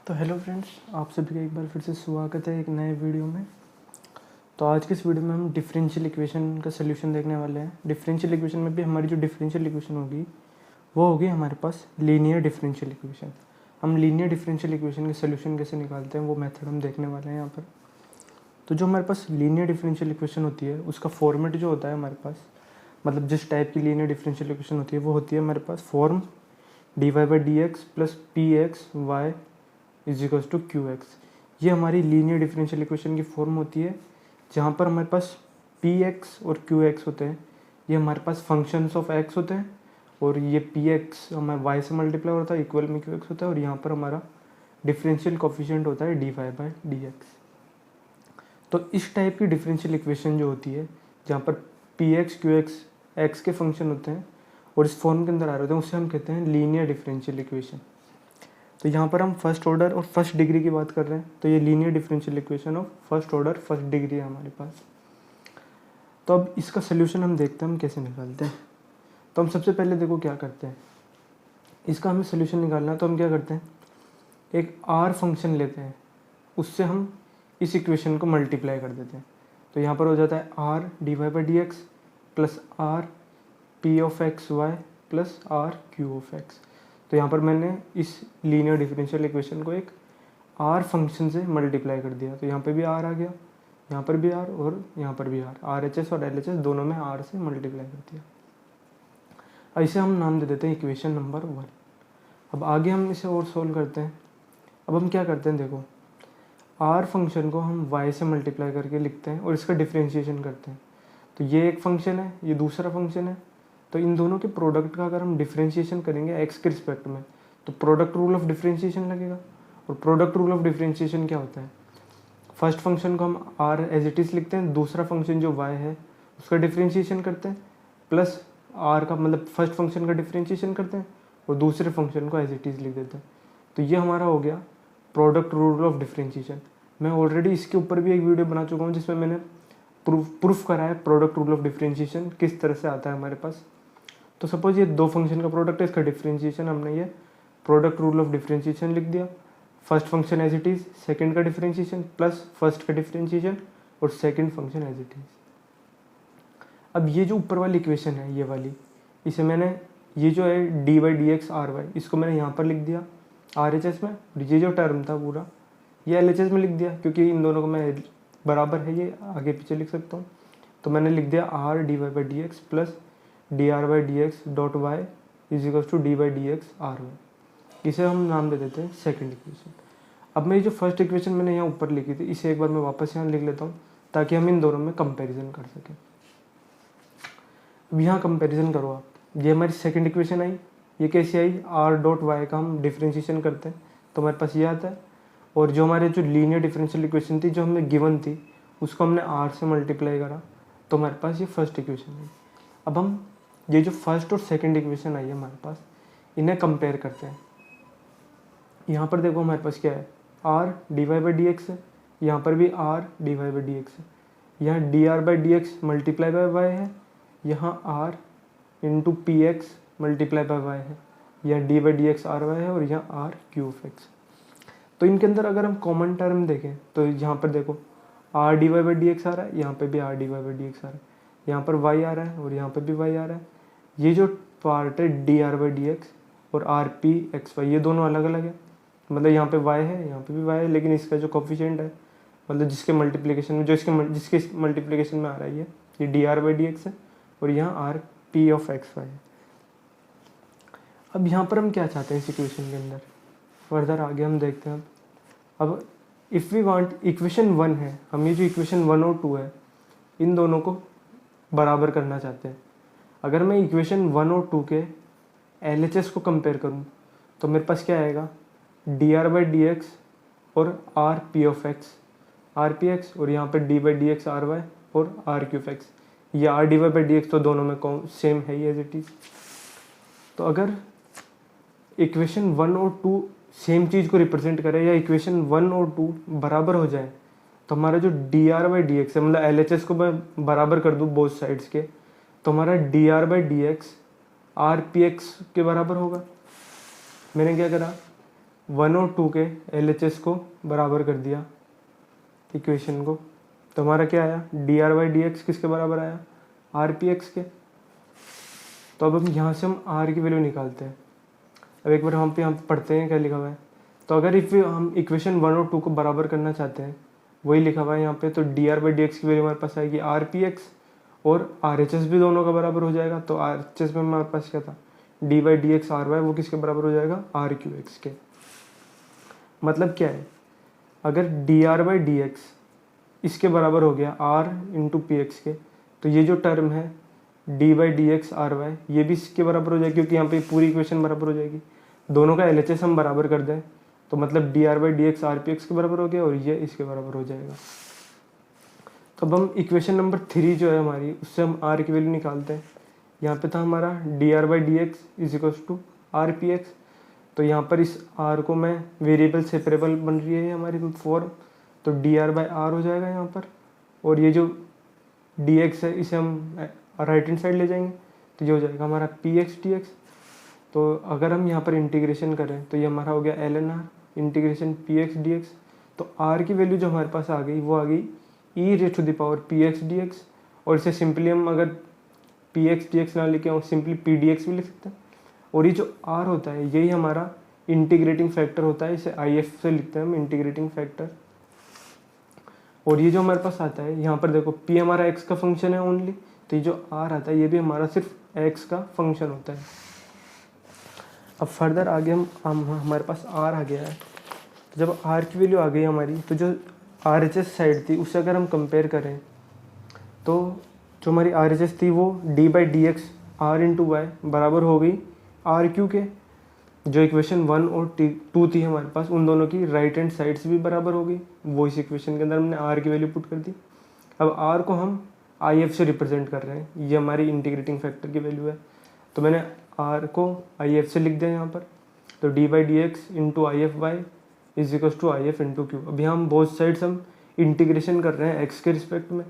तो hello friends, आप सभी का एक बार फिर से स्वागत है एक नए वीडियो में। तो आज के इस वीडियो में हम डिफरेंशियल इक्वेशन का सोल्यूशन देखने वाले हैं। डिफरेंशियल इक्वेशन में भी हमारी जो डिफरेंशियल इक्वेशन होगी वो होगी हमारे पास लीनियर डिफरेंशियल इक्वेशन। हम लीनियर डिफरेंशियल इक्वेशन के सोल्यूशन कैसे निकालते हैं वो मेथड हम देखने वाले हैं यहाँ पर। तो जो हमारे पास लीनियर डिफरेंशियल इक्वेशन होती है उसका फॉर्मेट जो होता है हमारे पास, मतलब जिस टाइप की लीनियर डिफरेंशियल इक्वेशन होती है वो होती है हमारे पास form dy/dx plus px y is equals to Q X. ये हमारी लीनियर डिफरेंशियल इक्वेशन की फॉर्म होती है, जहाँ पर हमारे पास पी एक्स और क्यू एक्स होते हैं। ये हमारे पास फंक्शंस ऑफ एक्स होते हैं और ये पी एक्स हमारे वाई से मल्टीप्लाई होता है, इक्वल में क्यू एक्स होता है, और यहाँ पर हमारा डिफरेंशियल कोफिशिएंट होता है dy/dx। तो इस टाइप की डिफरेंशियल इक्वेशन जो होती है, जहाँ पर P x Q x x के फंक्शन होते हैं और इस फॉर्म के अंदर आ रहे होते हैं, उसे हम कहते हैं लीनियर डिफरेंशियल इक्वेशन। तो यहाँ पर हम फर्स्ट ऑर्डर और फर्स्ट डिग्री की बात कर रहे हैं, तो ये linear differential equation of first order first degree है हमारे पास। तो अब इसका सोल्यूशन हम देखते हैं हम कैसे निकालते हैं। तो हम सबसे पहले देखो क्या करते हैं, इसका हमें सोल्यूशन निकालना है तो हम क्या करते हैं, एक आर फंक्शन लेते हैं, उससे हम इस इक्वेशन को मल्टीप्लाई कर देते हैं। तो यहाँ पर हो जाता है r dy/dx plus r p of x y plus r q of x. तो यहाँ पर मैंने इस लीनियर डिफरेंशियल इक्वेशन को एक आर फंक्शन से मल्टीप्लाई कर दिया। तो यहाँ पे भी आर आ गया, यहाँ पर भी आर और यहाँ पर भी आर, आर एच एस और एल एच एस दोनों में आर से मल्टीप्लाई कर दिया। ऐसे हम नाम दे देते हैं इक्वेशन नंबर 1। अब आगे हम इसे और सोल्व करते हैं। अब हम क्या करते हैं, देखो आर फंक्शन को हम वाई से मल्टीप्लाई करके लिखते हैं और इसका डिफ्रेंशिएशन करते हैं। तो ये एक फंक्शन है, ये दूसरा फंक्शन है, तो इन दोनों के प्रोडक्ट का अगर हम डिफरेंशिएशन करेंगे एक्स के रिस्पेक्ट में तो प्रोडक्ट रूल ऑफ डिफरेंशिएशन लगेगा। और प्रोडक्ट रूल ऑफ डिफरेंशिएशन क्या होता है, फर्स्ट फंक्शन को हम आर एज इट इज लिखते हैं, दूसरा फंक्शन जो वाई है उसका डिफरेंशिएशन करते हैं, प्लस आर का मतलब फर्स्ट फंक्शन का डिफरेंशिएशन करते हैं और दूसरे फंक्शन को एज इट इज लिख देते हैं। तो ये हमारा हो गया प्रोडक्ट रूल ऑफ डिफरेंशिएशन। मैं ऑलरेडी इसके ऊपर भी एक वीडियो बना चुका हूँ जिसमें मैंने प्रूफ करा है प्रोडक्ट रूल ऑफ डिफरेंशिएशन किस तरह से आता है हमारे पास। तो सपोज ये दो फंक्शन का प्रोडक्ट है, इसका डिफरेंशिएशन हमने ये प्रोडक्ट रूल ऑफ डिफरेंशिएशन लिख दिया। First function as it is, second का डिफरेंशिएशन प्लस फर्स्ट का डिफरेंशिएशन और second function as it is. अब ये जो ऊपर वाली इक्वेशन है ये वाली, इसे मैंने ये जो है dy/dx ry इसको मैंने यहाँ पर लिख दिया RHS में, और ये जो टर्म था पूरा ये LHS में लिख दिया, क्योंकि इन दोनों को मैं बराबर है ये आगे पीछे लिख सकता हूँ। तो मैंने लिख दिया r dy/dx plus dr/dx dot y is equal to dy/dx ry। इसे हम नाम दे देते हैं सेकंड इक्वेशन। अब मैं ये जो फर्स्ट इक्वेशन मैंने यहाँ ऊपर लिखी थी इसे एक बार मैं वापस यहाँ लिख लेता हूँ ताकि हम इन दोनों में कंपैरिजन कर सकें। अब यहाँ कंपैरिजन करो आप, ये हमारी सेकंड इक्वेशन आई, ये कैसी आई, r डॉट वाई का हम डिफरेंशिएशन करते हैं तो हमारे पास ये आता है, और जो हमारे जो लीनियर डिफरेंशियल इक्वेशन थी जो हमें गिवन थी उसको हमने r से मल्टीप्लाई करा तो हमारे पास ये फर्स्ट इक्वेशन आई। अब हम ये जो फर्स्ट और सेकंड इक्वेशन आई है हमारे पास इन्हें कंपेयर करते हैं। यहाँ पर देखो हमारे पास क्या है, r dy/dx है, यहाँ पर भी r dy/dx है, यहाँ dr/dx मल्टीप्लाई बाय वाई है, यहाँ r into p x multiply by y है, यहाँ dy/dx ry है और यहाँ r क्यू ऑफ एक्स। तो इनके अंदर अगर हम कॉमन टर्म देखें तो यहाँ पर देखो r dy/dx आ रहा है, यहाँ पे भी r dy/dx आ रहा है, यहाँ पर y आ रहा है और यहाँ पर भी y आ रहा है। ये जो पार्ट है dr/dx और rpxy ये दोनों अलग अलग है, मतलब यहाँ पे y है यहाँ पे भी y है, लेकिन इसका जो कोफिशिएंट है मतलब जिसके मल्टीप्लिकेशन में जिसके मल्टीप्लिकेशन में आ रहा है ये dr/dx है और यहाँ rp(x, y) है। अब यहाँ पर हम क्या चाहते हैं इस इक्वेशन के अंदर, फर्दर आगे हम देखते हैं। अब इफ़ वी वांट इक्वेशन 1 है, हम ये जो इक्वेशन 1 और 2 है इन दोनों को बराबर करना चाहते हैं। अगर मैं इक्वेशन 1 और 2 के LHS को कंपेयर करूँ तो मेरे पास क्या आएगा, dr/dx और rpx और यहाँ पे d/dx ry और r(q)x। ये r dy/dx तो दोनों में सेम है ही एज इट इज। तो अगर इक्वेशन 1 और 2 सेम चीज़ को रिप्रेजेंट करें या इक्वेशन 1 और 2 बराबर हो जाए तो हमारा जो dr/dx है, मतलब LHS को मैं बराबर कर दूँ बोथ साइड्स के, तो हमारा dr/dx rpx के बराबर होगा। मैंने क्या करा, 1 और 2 के LHS को बराबर कर दिया इक्वेशन को, तो हमारा क्या आया, dr/dx किसके बराबर आया, rpx के। तो अब हम यहाँ से हम r की वैल्यू निकालते हैं। अब एक बार हम यहाँ पे पढ़ते हैं क्या लिखा हुआ है। तो अगर इफ हम इक्वेशन 1 और 2 को बराबर करना चाहते हैं, वही लिखा हुआ है यहाँ पे, तो dr/dx की वैल्यू हमारे पास आएगी rpx, और RHS भी दोनों का बराबर हो जाएगा। तो RHS में हमारे पास क्या था, d/dx ry, वो किसके बराबर हो जाएगा, rqx के। मतलब क्या है, अगर dr/dx इसके बराबर हो गया r इंटू px के, तो ये जो टर्म है d/dx ry ये भी इसके बराबर हो जाएगी, क्योंकि यहाँ पे पूरी इक्वेशन बराबर हो जाएगी। दोनों का LHS हम बराबर कर दें, तो मतलब dr/dx rpx के बराबर हो गया, और ये इसके बराबर हो जाएगा। तो अब हम इक्वेशन नंबर 3 जो है हमारी, उससे हम r की वैल्यू निकालते हैं। यहाँ पे था हमारा dr/dx is equal to rpx, तो यहाँ पर इस r को मैं वेरिएबल सेपरेबल बन रही है हमारी फॉर्म, तो dr/r हो जाएगा यहाँ पर, और ये जो dx है इसे हम राइट हैंड साइड ले जाएंगे, तो ये हो जाएगा हमारा px dx। तो अगर हम यहाँ पर इंटीग्रेशन करें, तो ये हमारा हो गया ln r integration px dx। तो r की वैल्यू जो हमारे पास आ गई, वो आ गई e⁻px dx, और इसे सिंपली हम अगर px dx ना लिखे और सिंपली pdx भी लिख सकते हैं। और ये जो r होता है, यही हमारा इंटीग्रेटिंग फैक्टर होता है, इसे if से लिखते हैं हम, इंटीग्रेटिंग फैक्टर। और ये जो हमारे पास आता है, यहाँ पर देखो p हमारा x का फंक्शन है ओनली, तो ये जो r आता है ये भी हमारा सिर्फ x का फंक्शन होता है। अब फर्दर आगे हम हमारे पास r आ गया है, तो जब r की वैल्यू आ गई हमारी, तो जो RHS साइड थी उससे अगर हम कंपेयर करें, तो जो हमारी RHS थी वो d/dx r इंटू वाई बराबर हो गई rq के। जो इक्वेशन 1 और 2 थी हमारे पास, उन दोनों की राइट हैंड साइड्स भी बराबर हो गई, वो इस इक्वेशन के अंदर हमने r की वैल्यू पुट कर दी। अब r को हम if से रिप्रेजेंट कर रहे हैं, ये हमारी इंटीग्रेटिंग फैक्टर की वैल्यू है, तो मैंने r को if से लिख दिया यहाँ पर। तो d/dx into if/y is equal to if into q. अभी हम बोथ साइड्स हम इंटीग्रेशन कर रहे हैं x के रिस्पेक्ट में,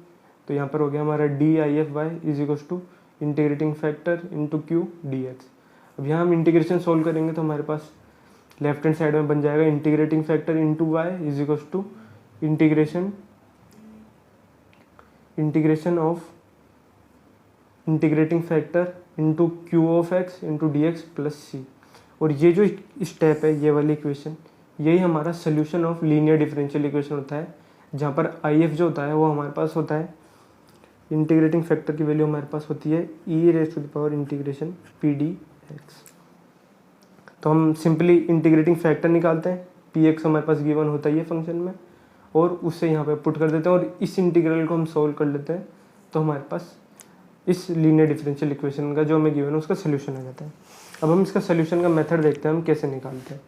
तो यहाँ पर हो गया हमारा d/if/y is equal to integrating factor into q dx। अब यहाँ हम इंटीग्रेशन सोल्व करेंगे, तो हमारे पास लेफ्ट हैंड साइड में बन जाएगा integrating factor into Y is equal to integration of integrating factor into Q of X into D X plus C. और ये जो स्टेप है, ये वाली इक्वेशन, यही हमारा solution of linear differential equation होता है, जहाँ पर आई एफ जो होता है वो हमारे पास होता है, इंटीग्रेटिंग फैक्टर की वैल्यू हमारे पास होती है e⁻ integration P D x. तो हम सिंपली इंटीग्रेटिंग फैक्टर निकालते हैं, पी एक्स हमारे पास गिवन होता है ये फंक्शन में, और उससे यहाँ पे पुट कर देते हैं, और इस इंटीग्रल को हम सोल्व कर लेते हैं, तो हमारे पास इस लीनियर डिफरेंशियल इक्वेशन का जो हमें गिवन है उसका सोल्यूशन आ जाता है। अब हम इसका सोल्यूशन का मेथड देखते हैं हम कैसे निकालते हैं।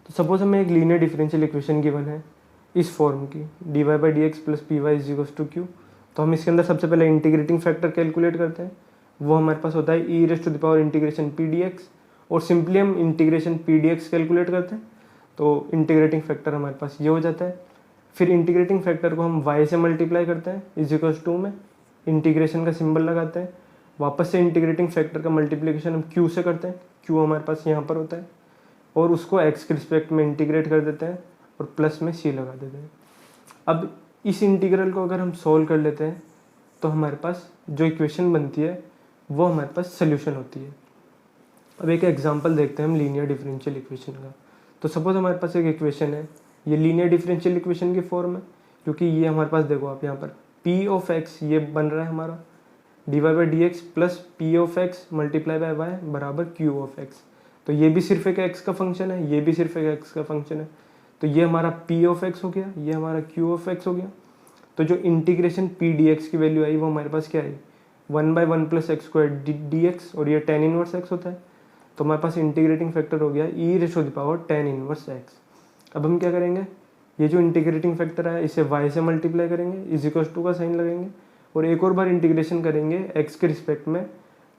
तो सपोज हमें एक लीनियर डिफरेंशियल इक्वेशन गिवन है इस फॉर्म की, dy/dx plus p y is equal to q. तो हम इसके अंदर सबसे पहले इंटीग्रेटिंग फैक्टर कैलकुलेट करते हैं, वो हमारे पास होता है e⁻ integration P D x, और सिंपली हम integration P D x calculate करते हैं, तो इंटीग्रेटिंग फैक्टर हमारे पास ये हो जाता है। फिर इंटीग्रेटिंग फैक्टर को हम y से मल्टीप्लाई करते हैं इज इक्वल टू में इंटीग्रेशन का सिंबल लगाते हैं, वापस से इंटीग्रेटिंग फैक्टर का मल्टीप्लिकेशन हम q से करते हैं, q हमारे पास यहाँ पर होता है, और उसको x के रिस्पेक्ट में इंटीग्रेट कर देते हैं और प्लस में c लगा देते हैं। अब इस इंटीग्रल को अगर हम सोल्व कर लेते हैं, तो हमारे पास जो इक्वेशन बनती है वो हमारे पास सोल्यूशन होती है। अब एक एग्जांपल देखते हैं हम लीनियर डिफरेंशियल इक्वेशन का। तो सपोज हमारे पास एक इक्वेशन है, ये लीनियर डिफरेंशियल इक्वेशन की फॉर्म है, क्योंकि ये हमारे पास देखो आप यहाँ पर p ऑफ x ये बन रहा है हमारा dy/dx plus p of x multiply by y बराबर q ऑफ x। तो ये भी सिर्फ एक x का फंक्शन है, ये भी सिर्फ एक x का फंक्शन है, तो ये हमारा p ऑफ x हो गया, ये हमारा q ऑफ x हो गया। तो जो इंटीग्रेशन p dx की वैल्यू आई वो हमारे पास क्या आई, 1/1 प्लस एक्स स्क्वायर dx, और ये tan इनवर्स x होता है, तो हमारे पास इंटीग्रेटिंग फैक्टर हो गया e⁻tan इनवर्स x। अब हम क्या करेंगे, ये जो इंटीग्रेटिंग फैक्टर है इसे y से मल्टीप्लाई करेंगे, इज इक्वल टू का साइन लगाएंगे, और एक और बार इंटीग्रेशन करेंगे x के रिस्पेक्ट में,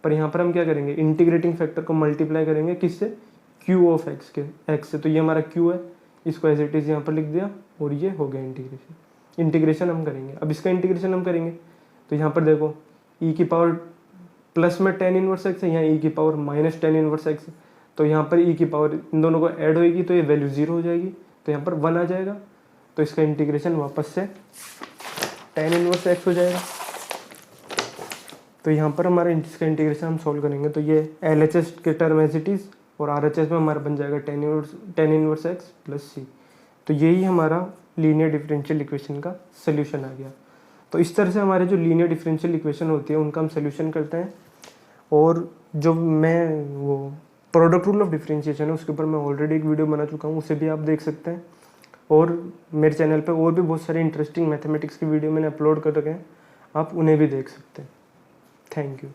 पर यहाँ पर हम क्या करेंगे, इंटीग्रेटिंग फैक्टर को मल्टीप्लाई करेंगे किससे, q ऑफ x के x से। तो ये हमारा q है, इसको एज इट इज यहाँ पर लिख दिया, और ये हो गया इंटीग्रेशन हम करेंगे। अब इसका इंटीग्रेशन हम करेंगे, तो यहाँ पर देखो e की पावर प्लस में tan इनवर्स x है, यहाँ e की power minus tan inverse x है, तो यहाँ पर e की पावर इन दोनों को ऐड होएगी तो ये वैल्यू 0 हो जाएगी, तो यहाँ पर 1 आ जाएगा। तो इसका इंटीग्रेशन वापस से tan इनवर्स x हो जाएगा। तो यहाँ पर हमारा इसका इंटीग्रेशन हम सॉल्व करेंगे तो ये LHS के टर्म एज इट इज़ और RHS में हमारा बन जाएगा tan inverse x plus c। तो यही हमारा लीनियर डिफरेंशियल इक्वेशन का सोल्यूशन आ गया। तो इस तरह से हमारे जो लीनियर डिफरेंशियल इक्वेशन होती है उनका हम सोल्यूशन करते हैं। और जो मैं वो प्रोडक्ट रूल ऑफ डिफरेंशिएशन है उसके ऊपर मैं ऑलरेडी एक वीडियो बना चुका हूँ, उसे भी आप देख सकते हैं। और मेरे चैनल पे और भी बहुत सारे इंटरेस्टिंग मैथमेटिक्स की वीडियो मैंने अपलोड कर रखे हैं, आप उन्हें भी देख सकते हैं। Thank you.